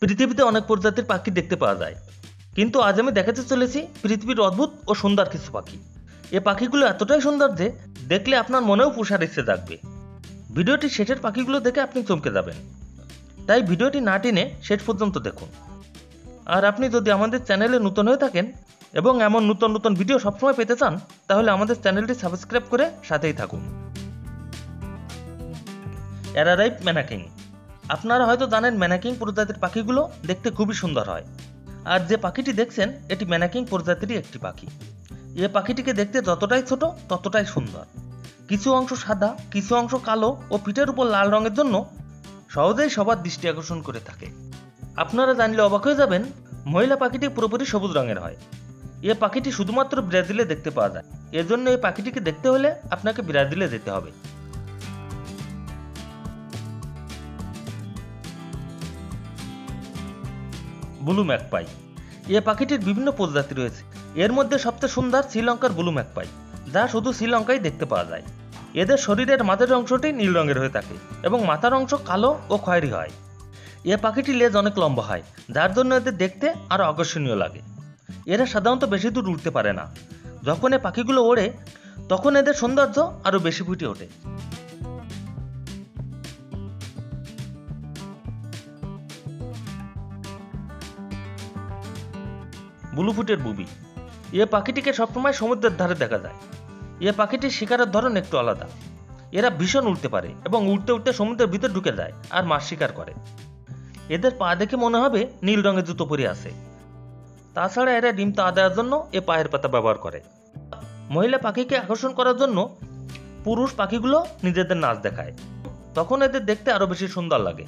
পৃথিবীতে অনেক প্রজাতির পাখি দেখতে পাওয়া যায়, কিন্তু আজ আমি দেখাতে চলেছি পৃথিবীর অদ্ভুত ও সুন্দর কিছু পাখি। এই পাখিগুলো এতটাই সুন্দর যে দেখলে আপনার মনেও পোষার ইচ্ছে জাগবে। ভিডিওটি শেষের পাখিগুলো দেখে আপনি চমকে যাবেন, তাই ভিডিওটি না টেনে শেষ পর্যন্ত দেখুন। আর আপনি যদি আমাদের চ্যানেলে নতুন হয়ে থাকেন এবং এমন নতুন নতুন ভিডিও সবসময় পেতে চান, তাহলে আমাদের চ্যানেলটি সাবস্ক্রাইব করে সাথেই থাকুন। অ্যারারাইভ ম্যানাকিং। আপনারা হয়তো জানেন ম্যানাকিং প্রজাতির পাখিগুলো দেখতে খুবই সুন্দর হয়। আর যে পাখিটি দেখছেন এটি ম্যানাকিং প্রজাতিরই একটি পাখি। এ পাখিটিকে দেখতে যতটাই ছোট ততটাই সুন্দর। কিছু অংশ সাদা, কিছু অংশ কালো ও পিঠের উপর লাল রঙের জন্য সহজেই সবার দৃষ্টি আকর্ষণ করে থাকে। আপনারা জানলে অবাক হয়ে যাবেন, মহিলা পাখিটি পুরোপুরি সবুজ রঙের হয়। এ পাখিটি শুধুমাত্র ব্রাজিলে দেখতে পাওয়া যায়। এজন্য এই পাখিটিকে দেখতে হলে আপনাকে ব্রাজিলে যেতে হবে। Blue magpie. এ পাখিটির বিভিন্ন প্রজাতি রয়েছে। এর মধ্যে সবচেয়ে সুন্দর শ্রীলঙ্কার ব্লু ম্যাকপাই, যা শুধু শ্রীলঙ্কায় দেখতে পাওয়া যায়। এদের শরীরের মাঝের অংশটি নীল রঙের হয়ে থাকে এবং মাথার অংশ কালো ও খয়েরি হয়। এ পাখিটির লেজ অনেক লম্বা হয়, যার জন্য এদের দেখতে আরও আকর্ষণীয় লাগে। এরা সাধারণত বেশি দূর উড়তে পারে না। যখন এ পাখিগুলো ওড়ে তখন এদের সৌন্দর্য আরও বেশি ফুটে ওঠে। ব্লুফুটের বুবি। এ পাখিটিকে সবসময় সমুদ্রের ধারে দেখা যায়। এ পাখিটির শিকারের ধরন একটু আলাদা। এরা ভীষণ উড়তে পারে এবং উড়তে উড়তে সমুদ্রের ভিতর ঢুকে যায় আর মাছ শিকার করে। এদের পা দেখে মনে হবে নীল রঙের জুতো পরে আছে। তাছাড়া এরা ডিম তা দেওয়ার জন্য এ পায়ের পাতা ব্যবহার করে। মহিলা পাখিকে আকর্ষণ করার জন্য পুরুষ পাখিগুলো নিজেদের নাচ দেখায়, তখন এদের দেখতে আরো বেশি সুন্দর লাগে।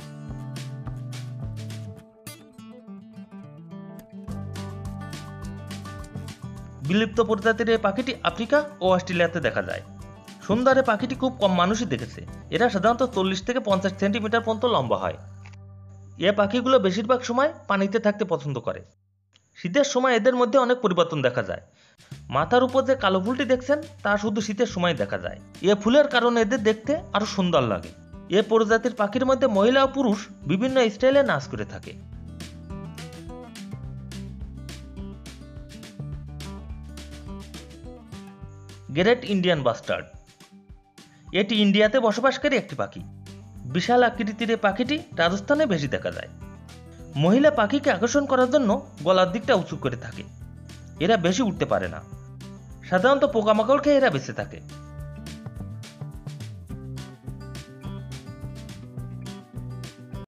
বিলুপ্ত প্রজাতির এই পাখিটি আফ্রিকা ও অস্ট্রেলিয়াতে দেখা যায়। সুন্দর এই পাখিটি খুব কম মানুষই দেখেছে। এরা সাধারণত 40 থেকে 50 সেন্টিমিটার পর্যন্ত লম্বা হয়। এ পাখিগুলো বেশিরভাগ সময় পানিতে থাকতে পছন্দ করে। শীতের সময় এদের মধ্যে অনেক পরিবর্তন দেখা যায়। মাথার উপর যে কালো ফুলটি দেখছেন তা শুধু শীতের সময় দেখা যায়। এ ফুলের কারণে এদের দেখতে আরো সুন্দর লাগে। এ প্রজাতির পাখির মধ্যে মহিলা ও পুরুষ বিভিন্ন স্টাইলে নাচ করে থাকে। Great Indian bastard. এটি ইন্ডিয়াতে বসবাসকারী একটি পাখি। বিশাল আকৃতির এই পাখিটি রাজস্থানে বেশি দেখা যায়। মহিলা পাখিকে আকর্ষণ করার জন্য গলার দিকটা উঁচু করে থাকে। এরা বেশি উঠতে পারে না। সাধারণত পোকামাকড় খেয়ে এরা বেঁচে থাকে।